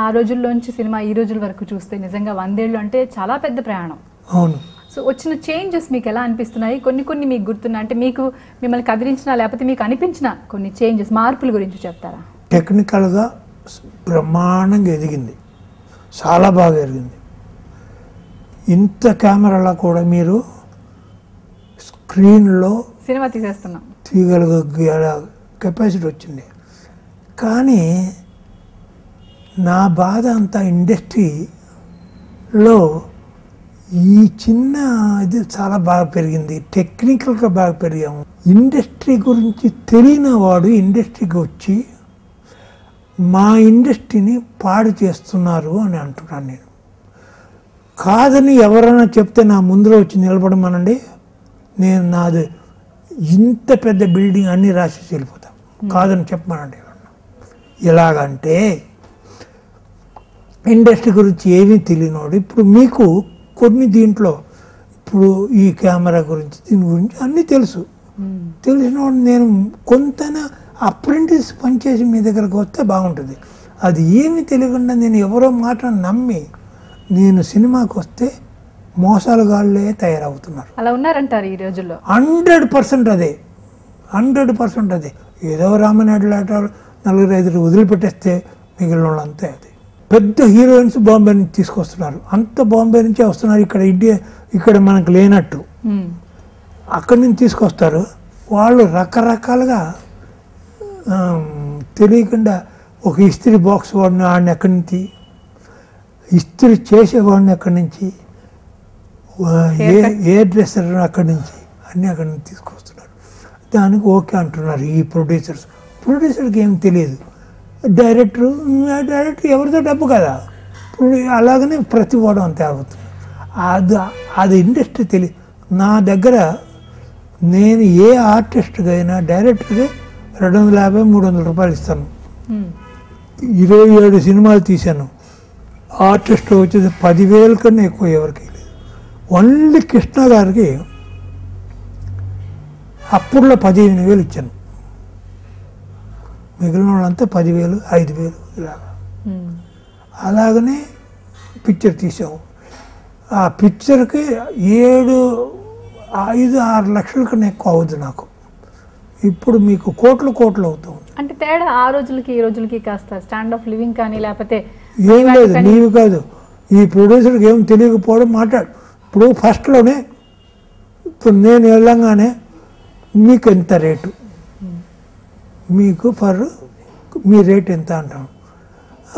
ఆ రోజుల్లోంచి సినిమా ఈ రోజుల వరకు చూస్తే నిజంగా 100 ఏళ్ళు అంటే చాలా పెద్ద ప్రయాణం. అవును. సో వచ్చిన చేంజెస్ మీకు ఎలా అనిపిస్తున్నాయి? కొన్ని మీకు గుర్తున్నా అంటే మీకు మిమ్మల్ని కదిలించిన లేకపోతే మీకు అనిపించిన కొన్ని చేంజెస్ మార్పుల గురించి చెప్తారా? టెక్నికల్గా బ్రహ్మాండంగా ఎదిగింది, చాలా బాగా ఎదిగింది. ఇంత కెమెరాలో కూడా మీరు స్క్రీన్లో సినిమా తీసేస్తున్నాం తీయగలిగే కెపాసిటీ వచ్చింది. కానీ నా బాధ అంతా ఇండస్ట్రీలో ఈ చిన్న ఇది చాలా బాగా పెరిగింది, టెక్నికల్గా బాగా పెరిగాము. ఇండస్ట్రీ గురించి తెలియని వాడు ఇండస్ట్రీకి వచ్చి మా ఇండస్ట్రీని పాడు చేస్తున్నారు అని అంటున్నాను నేను. కాదని ఎవరైనా చెప్తే నా ముందులో వచ్చి నిలబడమనండి, నేను నాది ఇంత పెద్ద బిల్డింగ్ అన్నీ రాసేసి వెళ్ళిపోతాం. కాదని చెప్పమనండి. ఎలాగంటే ఇండస్ట్రీ గురించి ఏమీ తెలియనోడు ఇప్పుడు మీకు కొన్ని దీంట్లో ఇప్పుడు ఈ కెమెరా గురించి దీని గురించి అన్నీ తెలుసు. తెలిసినోడు నేను కొంతైనా అప్రెంటిస్ పనిచేసి మీ దగ్గరకు వస్తే బాగుంటుంది. అది ఏమీ తెలియకుండా నేను ఎవరో మాట నమ్మి నేను సినిమాకి వస్తే మోసాలుగాళ్ళే తయారవుతున్నారు. అలా ఉన్నారంటారు ఈ రోజుల్లో. 100% అదే, 100% అదే. ఏదో రామనాయుడు లాట 4-5 వదిలిపెట్టేస్తే మిగిలిన వాళ్ళు అంతే. అది పెద్ద హీరోయిన్స్ బాంబే నుంచి తీసుకొస్తున్నారు, అంత బాంబే నుంచే వస్తున్నారు. ఇక్కడ మనకు లేనట్టు అక్కడి నుంచి తీసుకొస్తారు. వాళ్ళు రకరకాలుగా తెలియకుండా ఒక ఇస్త్రీ బాక్స్ వాడిని ఆడిని ఎక్కడి నుంచి, ఇస్త్రీ చేసేవాడిని ఎక్కడి నుంచి, ఏ డ్రెస్సర్ అక్కడి నుంచి, అన్నీ అక్కడి నుంచి తీసుకొస్తున్నారు. దానికి ఓకే అంటున్నారు ఈ ప్రొడ్యూసర్కి ఏం తెలియదు. డైరెక్టర్ ఎవరితో డబ్బు కదా, అలాగనే ప్రతి వాడు అంతే అవుతుంది. అది ఇండస్ట్రీ తెలియదు. నా దగ్గర నేను ఏ ఆర్టిస్ట్కి అయినా డైరెక్టర్కి 250-300 రూపాయలు ఇస్తాను. 27 సినిమాలు తీశాను. ఆర్టిస్ట్ వచ్చేది 10,000 కన్నా ఎక్కువ ఎవరికి లేదు. ఓన్లీ కృష్ణ గారికి అప్పుడులో 15,000 ఇచ్చాను. మిగిలిన వాళ్ళంతా 10,000, 5,000 ఇలాగా. అలాగనే పిక్చర్ తీసాము. ఆ పిక్చర్కి 5-6 లక్షల కన్నా ఎక్కువ అవుతుంది నాకు. ఇప్పుడు మీకు కోట్లు అవుతుంది. అంటే తేడా ఆ రోజులకి ఈ రోజులకి కాస్త స్టాండ్ ఆఫ్ లివింగ్ కానీ లేకపోతే ఏం లేదు. నీవు కాదు, ఈ ప్రొడ్యూసర్కి ఏం తెలియకపోవడం మాట్లాడు. ఇప్పుడు ఫస్ట్లోనే ఇప్పుడు నేను వెళ్ళంగానే మీకు ఎంత రేటు, మీకు మీ రేట్ ఎంత అంటాను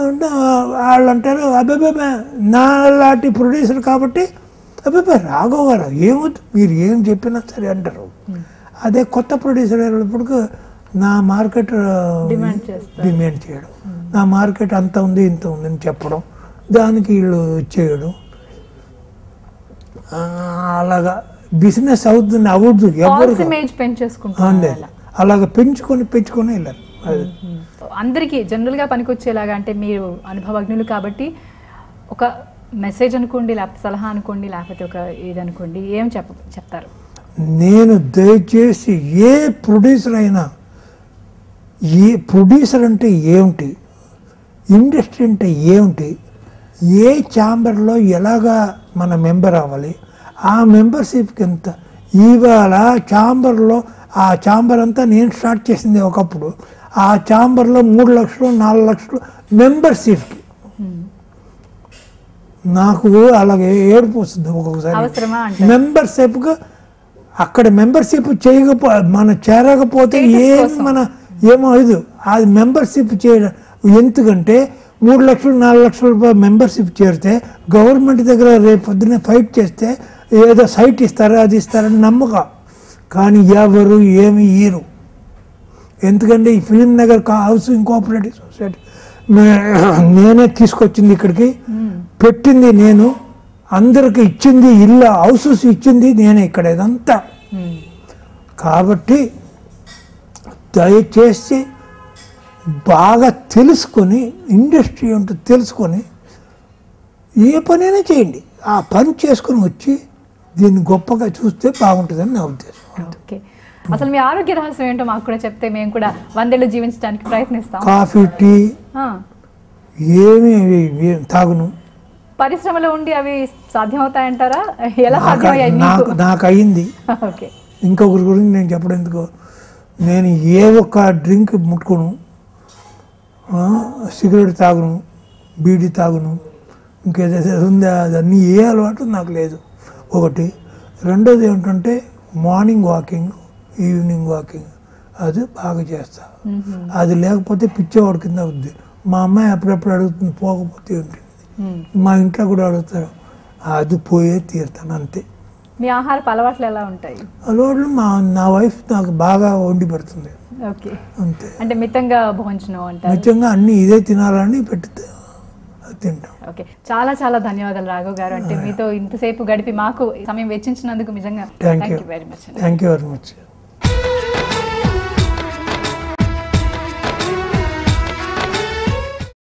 అంటే వాళ్ళు అంటారు అబ్బాయి నా లాంటి ప్రొడ్యూసర్ కాబట్టి అబ్బాయి రాఘవ్ గారు ఏమవుతుంది మీరు ఏం చెప్పినా సరే అంటారు. అదే కొత్త ప్రొడ్యూసర్ అయినప్పుడు నా మార్కెట్ డిమాండ్ చేయడం, నా మార్కెట్ అంత ఉంది ఇంత ఉందని చెప్పడం, దానికి వీళ్ళు ఇచ్చేయడం, అలాగా బిజినెస్ అవుతుంది అవ్వద్దు ఎవరు అలాగ పెంచుకొని వెళ్ళారు. అందరికీ జనరల్గా పనికొచ్చేలాగా అంటే మీరు అనుభవజ్ఞులు కాబట్టి ఒక మెసేజ్ అనుకోండి, లేకపోతే సలహా అనుకోండి, లేకపోతే ఒక ఇది అనుకోండి, ఏం చెప్తారు? నేను దయచేసి ఏ ప్రొడ్యూసర్ అయినా, ఏ ప్రొడ్యూసర్ అంటే ఏమిటి, ఇండస్ట్రీ అంటే ఏమిటి, ఏ ఛాంబర్లో ఎలాగా మన మెంబర్ అవ్వాలి, ఆ మెంబర్షిప్కి ఎంత, ఇవాళ ఛాంబర్లో ఆ ఛాంబర్ అంతా నేను స్టార్ట్ చేసింది ఒకప్పుడు. ఆ ఛాంబర్లో 3 లక్షలు 4 లక్షలు మెంబర్షిప్కి. నాకు అలాగే ఏడుపు వస్తుంది ఒక్కొక్కసారి. మెంబర్షిప్గా అక్కడ మెంబర్షిప్ మన చేరకపోతే ఏమో ఇది అది మెంబర్షిప్ చేయడం. ఎందుకంటే 3 లక్షలు 4 లక్షల రూపాయలు మెంబర్షిప్ చేరితే గవర్నమెంట్ దగ్గర రేపు పొద్దున్నే ఫైట్ చేస్తే ఏదో సైట్ ఇస్తారో అది ఇస్తారని నమ్మకం. కానీ ఎవరు ఏమి ఇయ్యరు. ఎందుకంటే ఈ film Nagar housing cooperative society నేనే తీసుకొచ్చింది, ఇక్కడికి పెట్టింది నేను, అందరికి ఇచ్చింది, ఇల్లు హౌసెస్ ఇచ్చింది నేనే ఇక్కడ ఇదంతా. కాబట్టి దయచేసి బాగా తెలుసుకొని ఇండస్ట్రీ ఏంటో తెలుసుకొని ఏ పనైనా చేయండి. ఆ పని చేసుకొని వచ్చి దీన్ని గొప్పగా చూస్తే బాగుంటుందని నా ఉద్దేశం. ఓకే, అసలు మీ ఆరోగ్య రహస్యం ఏంటో మాకు కూడా చెప్తే మేము కూడా 100 ఏళ్ళు జీవించడానికి ప్రయత్నిస్తాం. కాఫీ, టీ ఏమి తాగును. పరిశ్రమలో ఉండి అవి సాధ్యమవుతాయంటారా? ఎలా సాధ్యమయ్యాయి నాకు అయింది. ఓకే, ఇంకొకరి గురించి నేను చెప్పడం ఎందుకో, నేను ఏ ఒక్క డ్రింక్ ముట్టుకోను, సిగరెట్ తాగును, బీడీ తాగును, ఇంకేదైతే ఉందా అదన్నీ ఏ అలవాటు నాకు లేదు. ఒకటి. రెండోది ఏమిటంటే మార్నింగ్ వాకింగ్, ఈవినింగ్ వాకింగ్ అది బాగా చేస్తా. అది లేకపోతే పిచ్చేవాడి కింద అవుద్ది. మా అమ్మాయి అప్పుడప్పుడు అడుగుతుంది, పోకపోతే ఉంటుంది. మా ఇంట్లో కూడా అడుగుతారు, అది పోయే తీరుతాను అంతే. మీ ఆహారపు అలవాట్లు ఎలా ఉంటాయి? అలవాట్లు నా వైఫ్ నాకు బాగా వండి పెడుతుంది. ఓకే, అంతే. అంటే మితంగా భోజనం అంటారు. మితంగా అన్ని ఇదే తినాలని పెట్టి తింటాం. ఓకే, చాలా చాలా ధన్యవాదాలు రాఘవ్ గారు. అంటే మీతో ఇంతసేపు గడిపి మాకు సమయం వెచ్చించినందుకు నిజంగా thank you very much. Thank you very much.